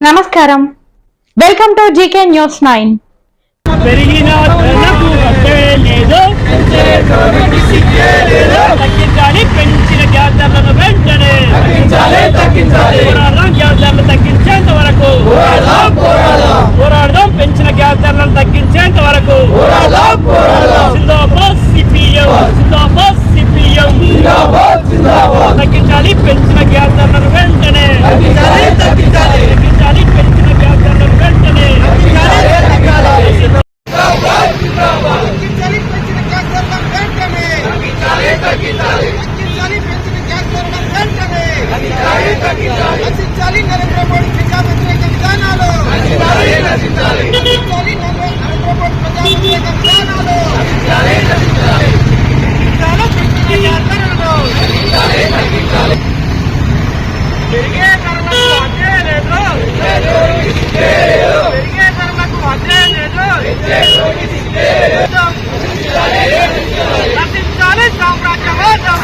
నమస్కారం, welcome to GK news 9. పెరిగిన ధరకు అడ్డే లేదు, తగ్గించాలి పెంచిన గ్యాస్ ధరలను వెంటనే పోరాడదాం, గ్యాస్ ధరలు తగ్గించేంత వరకు పోరాడదాం, పెంచిన గ్యాస్ ధరలను తగ్గించేంత వరకు జిందాబాద్ సిపిఎం, జిందాబాద్ సిపిఎం. తగ్గించాలి పెంచిన గ్యాస్ ధరలను వెంటనే, తగ్గించాలి పెంచిన గ్యాస్ ధరలను వెంటనే. నరేంద్ర మోడీ ప్రజా వ్యతిరేక విధానాలు పెరిగే ధరలకు అడ్డే లేదు, పెరిగే ధరలకు అడ్డే లేదు. నశించాలి సామ్రాజ్యవాదం,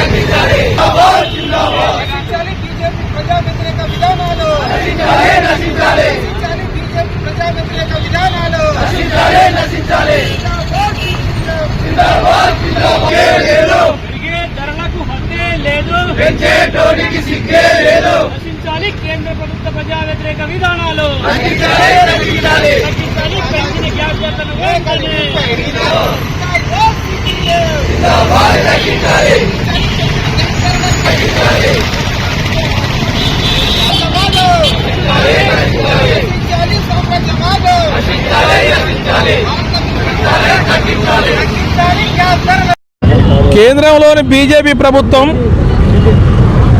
నశించాలి బీజేపీ ప్రజా వ్యతిరేక విధానాలు, నశించాలి బీజేపీ ప్రజా వ్యతిరేక విధానాలు. పెరిగే ధరలకు హద్దే లేదు, నశించాలి కేంద్ర ప్రభుత్వ ప్రజా వ్యతిరేక విధానాలు, తగ్గించాలి పెంచిన గ్యాస్ ధరలను వెంటనే. కేంద్రంలోని బీజేపీ ప్రభుత్వం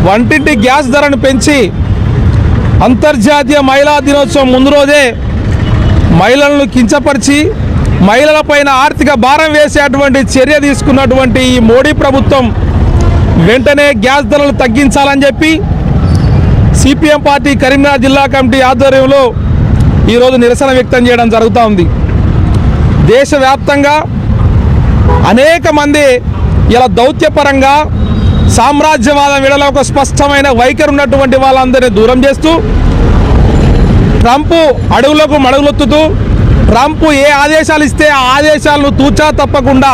వంటింటి గ్యాస్ ధరను పెంచి అంతర్జాతీయ మహిళా దినోత్సవం ముందు రోజే మహిళలను కించపరిచి మహిళలపైన ఆర్థిక భారం వేసేటువంటి చర్య తీసుకున్నటువంటి ఈ మోడీ ప్రభుత్వం వెంటనే గ్యాస్ ధరలు తగ్గించాలని చెప్పి సిపిఎం పార్టీ కరీంనగర్ జిల్లా కమిటీ ఆధ్వర్యంలో ఈరోజు నిరసన వ్యక్తం చేయడం జరుగుతూ ఉంది. దేశవ్యాప్తంగా అనేక మంది ఇలా దౌత్యపరంగా సామ్రాజ్యవాదం విడలో ఒక స్పష్టమైన వైఖరి ఉన్నటువంటి వాళ్ళందరినీ దూరం చేస్తూ ట్రంప్ అడుగులకు మడుగులొత్తుతూ ట్రంప్ ఏ ఆదేశాలు ఇస్తే ఆ ఆదేశాలను తూచా తప్పకుండా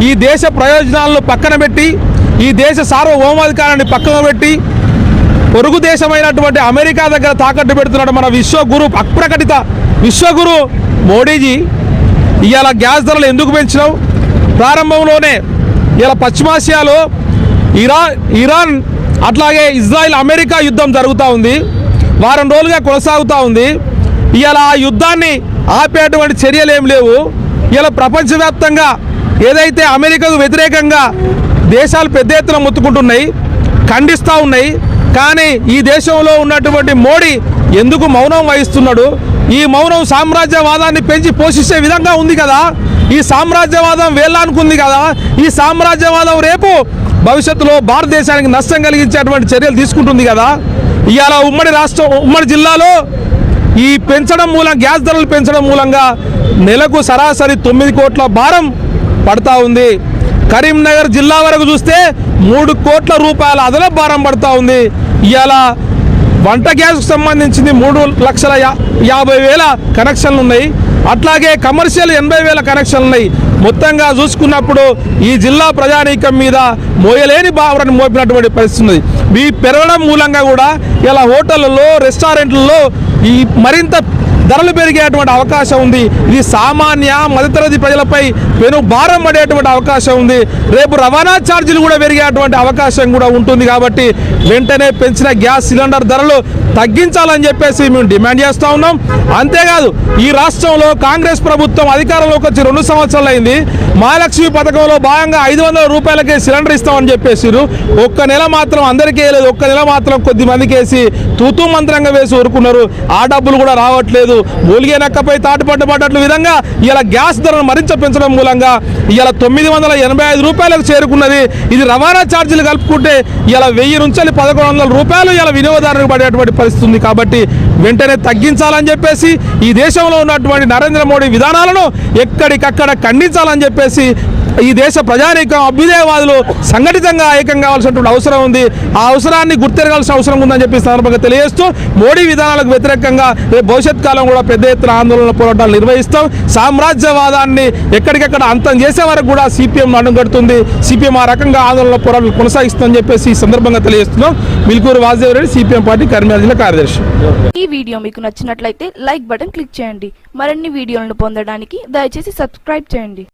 ఈ దేశ ప్రయోజనాలను పక్కన పెట్టి ఈ దేశ సార్వభౌమాధికారాన్ని పక్కన పెట్టి పొరుగు దేశమైనటువంటి అమెరికా దగ్గర తాకట్టు పెడుతున్నాడు మన విశ్వగురు, అప్రకటిత విశ్వగురు మోడీజీ. ఇవాళ గ్యాస్ ధరలు ఎందుకు పెంచినావు? ప్రారంభంలోనే ఇలా పశ్చిమాసియాలో ఇరాన్ అట్లాగే ఇజ్రాయిల్ అమెరికా యుద్ధం జరుగుతూ ఉంది, వారం రోజులుగా కొనసాగుతూ ఉంది. ఇవాళ ఆ యుద్ధాన్ని ఆపేటువంటి చర్యలు ఏం లేవు. ఇలా ప్రపంచవ్యాప్తంగా ఏదైతే అమెరికాకు వ్యతిరేకంగా దేశాలు పెద్ద ఎత్తున మొత్తుకుంటున్నాయి, ఖండిస్తూ ఉన్నాయి. కానీ ఈ దేశంలో ఉన్నటువంటి మోడీ ఎందుకు మౌనం వహిస్తున్నాడు? ఈ మౌనం సామ్రాజ్యవాదాన్ని పెంచి పోషించే విధంగా ఉంది కదా. ఈ సామ్రాజ్యవాదం వేళ్ళానుకుంది కదా. ఈ సామ్రాజ్యవాదం రేపు భవిష్యత్తులో భారతదేశానికి నష్టం కలిగించేటువంటి చర్యలు తీసుకుంటుంది కదా. ఇవాళ ఉమ్మడి జిల్లాలో ఈ పెంచడం గ్యాస్ ధరలు పెంచడం మూలంగా నెలకు సరాసరి 9 కోట్ల భారం పడతా ఉంది. కరీంనగర్ జిల్లా వరకు చూస్తే 3 కోట్ల రూపాయల అదనపు భారం పడతా ఉంది. ఇవాళ వంట గ్యాస్కు సంబంధించింది 3,50,000 కనెక్షన్లు ఉన్నాయి. అట్లాగే కమర్షియల్ 80,000 కనెక్షన్లు ఉన్నాయి. మొత్తంగా చూసుకున్నప్పుడు ఈ జిల్లా ప్రజానీకం మీద మోయలేని భావనను మోపినటువంటి పరిస్థితి ఉంది. ఈ పెరగడం మూలంగా కూడా ఇలా హోటళ్లలో రెస్టారెంట్లలో ఈ మరింత ధరలు పెరిగేటువంటి అవకాశం ఉంది. ఇది సామాన్య మధ్యతరగతి ప్రజలపై పెను భారం పడేటువంటి అవకాశం ఉంది. రేపు రవాణా ఛార్జీలు కూడా పెరిగేటువంటి అవకాశం కూడా ఉంటుంది. కాబట్టి వెంటనే పెంచిన గ్యాస్ సిలిండర్ ధరలు తగ్గించాలని చెప్పేసి మేము డిమాండ్ చేస్తూ ఉన్నాం. అంతేకాదు ఈ రాష్ట్రంలో కాంగ్రెస్ ప్రభుత్వం అధికారంలోకి వచ్చి 2 సంవత్సరాలు అయింది. మహాలక్ష్మి పథకంలో భాగంగా 500 రూపాయలకే సిలిండర్ ఇస్తామని చెప్పేసారు. ఒక్క నెల మాత్రం అందరికీ వేయలేదు, ఒక్క నెల మాత్రం కొద్ది మందికి వేసి తూతూ మంత్రంగా వేసి ఊరుకున్నారు. ఆ డబ్బులు కూడా రావట్లేదు. మూలిగే నక్కపై తాటుపడ్డట్లు విధంగా ఇలా గ్యాస్ ధరను మరింత పెంచడం మూలంగా ఇలా 985 రూపాయలకు చేరుకున్నది. ఇది రవాణా ఛార్జీలు కలుపుకుంటే ఇలా 1000 నుంచి 1100 రూపాయలు ఇలా వినియోగదారులకు పడేటువంటి పరిస్థితి ఉంది. కాబట్టి వెంటనే తగ్గించాలని చెప్పేసి ఈ దేశంలో ఉన్నటువంటి నరేంద్ర మోడీ విధానాలను ఎక్కడికక్కడ ఖండించాలని చెప్పేసి ఈ దేశ ప్రజానీకం అభ్యుదయవాదులు సంఘటితంగా ఐక్యం కావాల్సినటువంటి అవసరం ఉంది. ఆ అవసరాన్ని గుర్తెరగాల్సిన అవసరం ఉందని చెప్పి సందర్భంగా తెలియజేస్తూ మోడీ విధానాలకు వ్యతిరేకంగా రేపు భవిష్యత్ కాలం కూడా పెద్ద ఎత్తున ఆందోళన పోరాటాలు నిర్వహిస్తాం. సామ్రాజ్యవాదాన్ని ఎక్కడికెక్కడ అంతం చేసే వరకు కూడా సిపిఎం అడుగడుతుంది. సిపిఎం ఆ రకంగా ఆందోళన పోరాటాలు కొనసాగిస్తుందని చెప్పేసి ఈ సందర్భంగా తెలియజేస్తున్నాం. మిల్కూరు వాసుదేవరెడ్డి, సిపిఎం పార్టీ కరీంనగర్ జిల్లా కార్యదర్శి. ఈ వీడియో మీకు నచ్చినట్లయితే లైక్ బటన్ క్లిక్ చేయండి. మరిన్ని వీడియోలను పొందడానికి దయచేసి సబ్స్క్రైబ్ చేయండి.